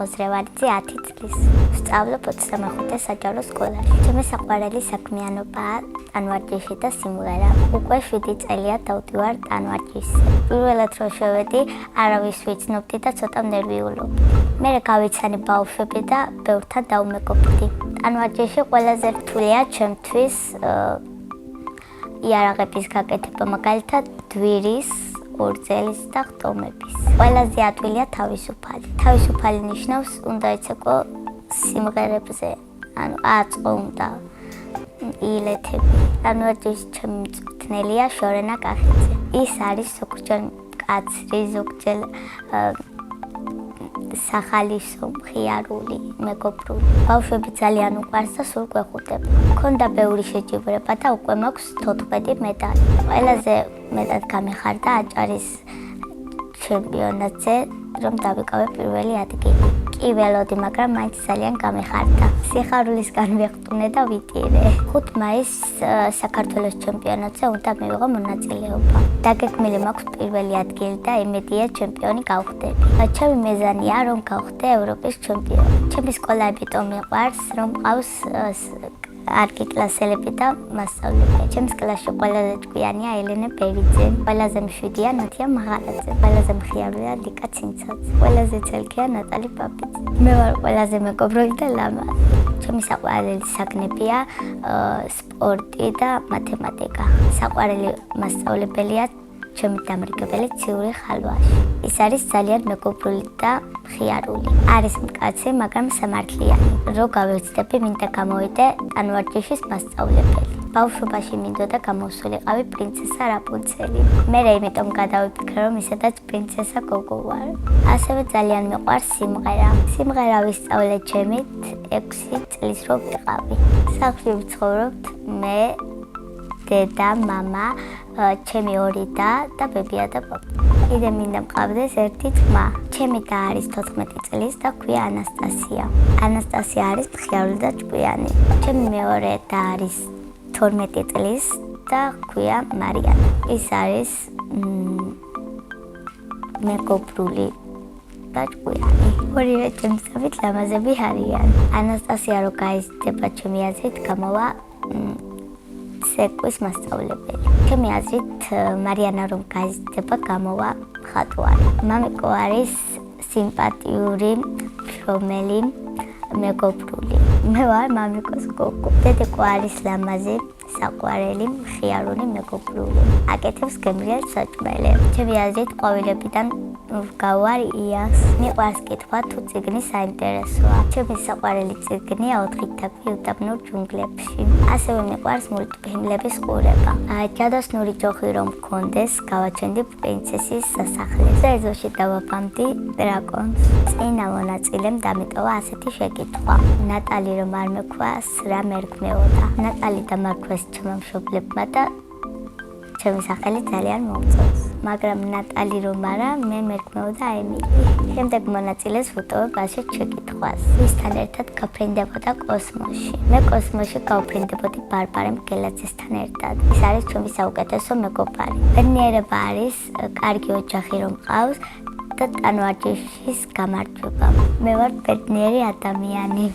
მოძრევარიძე 10 წლის. ვსწავლობ 25 საჯარო სკოლაში. ჩემი საყვარელი საქმიანობაა ტანვარჯიში და სიმღერა. უკვე 7 წელია დავდივარ ტანვარჯიშზე. პირველად რო შევედი, არავის ვიცნობდი და ცოტა ნერვიულობდი. მე გავიცანი ბავშვები და ბევრთან დავმეგობრდი. ტანვარჯიში ყველაზე რთულია ჩემთვის იარაღების გაკეთება, მაგალითად დვირის, ორძელის და ხტომების. ყველაზე ადვილია თავისუფალი. თავისუფალი ნიშნავს უნდა იცეკვო სიმღერებზე, ანუ აწყო უნდა ილეთები. ტანვარჯიშის ჩემი მწვრთნელია შორენა კახიძე. ის არის ზოგჯერ მკაცრი, ზოგჯერ სახალისო, მხიარული, მეგობრული. ბავშვები ძალიან უყვარს და სულ გვეხუტება. მქონდა ბევრი შეჯიბრება და უკვე მაქვს 14 медали. ყველაზე მეტად გამიხარდა აჭარის ჩემპიონატზე, რომ დავიკავე პირველი ადგილი. კი ველოდი, მაგრამ მაინც ძალიან გამიხარდა. სიხარულისგან ვიხტუნე და ვიტირე. 5 მაისს საქართველოს ჩემპიონატზე უნდა მივიღო მონაწილეობა. დაგეგმილი მაქვს პირველი ადგილი და იმედია ჩემპიონი გავხდები. ჩემი მიზანია რომ გავხდე ევროპის ჩემპიონი. ჩემი სკოლა ამიტომ მიყვარს, რომ ყავს არგი კლასელები და მასწავლებელი. ჩემს კლასში ყველაზე ჭკვიანია ელენე ბერიძე, ყველაზე მშვიდია ნათია მაღარაძე, ყველაზე მხიარულია ლიკა ცინცაძე, ყველაზე ცელქია ნატალი პაპიძე. მე ვარ ყველაზე მეგობრული და ლამაზი. ჩემი საყვარელი საგნებია სპორტი და მათემატიკა. საყვარელი მასწავლებელია ჩემი დამრიგებელი ციური ხალვაში. ის არის ძალიან მეგობრული და მხიარული. არის მკაცრი, მაგრამ სამართლიანი. რო გავეცდები, მინდა გამოვიდე ტანვარჯიშის მასწავლებელი. ბავშვობაში მინდოდა გამოვსულიყავი პრინცესა რაპუნცელი. მე იმიტომ გადავიფიქრე, რომ ისედაც პრინცესა გოგო ვარ. ასევე ძალიან მიყვარს სიმღერა. სიმღერა ვისწავლე ჩემით 6 წლის რო ვიყავი. სახლში ვცხოვრობთ მე, დედა, მამა, ჩემი 2 და ბებია და პაპა. კიდე მინდა მყავდეს ერთი ძმა. ჩემი და არის 14 წლის და ქვია ანასტასია. ანასტასია არის მხიარული და ჭკვიანი. ჩემი მეორე და არის 12 წლის და ქვია მარიანა. ის არის მეგობრული და ჭკვიანი. ორივე ჩემს სამით ლამაზები არიან. ანასტასია რო გაიზრდება ჩემი აზრით გამოვა სეკვის მასწავლებელი. ჩემი აზრით მარიანა რომ გაიზრდება გამოვა მხატვარი. მამიკო არის სიმპათიური, შრომელი, მეგობრული. მე ვარ მამიკოს გოგო. დედეკო არის ლამაზი, საყვარელი, მხიარული, მეგობრული. აკეთებს გემრიელ საჭმელებს. ჩემი აზრით ყვავილებიდან გავარ იას. მიყვარს კითხვა თუ წიგნი საინტერესოა. ჩემი საყვარელი წიგნია 4 თაფი უდაბნურ ჯუნგლებში. ასევე მიყვარს მულტფილმების ყურება. ჯადოსნური ჯოხი რომ მქონდეს, გავაჩენდი პრინცესის სასახლეს. ეზოში დავაფამდი დრაკონს. წინა მონაწილემ დამიტოვა ასეთი შეკითხვა. ნატალი რომ არ მექვას, რა მერქმეოდა? ნატალი დამარქვეს ჩემმა მშობლებმა და ჩემი სახელი ძალიან მომწონს. მაგრამ ნატალი რომ არა, მე მერქმეოდა ემილი. შემდეგ მონაწილეს ვუტოვებ ასეთ შეკითხვას. ვისთან ერთად გაფრინდებოდა კოსმოსში? მე კოსმოსში გავფრინდებოდი ბარბარე მგელაძესთან ერთად. ის არის ჩემი საუკეთესო მეგობარი. ბედნიერება არის კარგი ოჯახი რომ მყავს და ტანვარჯიშის გამარჯვება. მე ვარ ბედნიერი ადამიანი.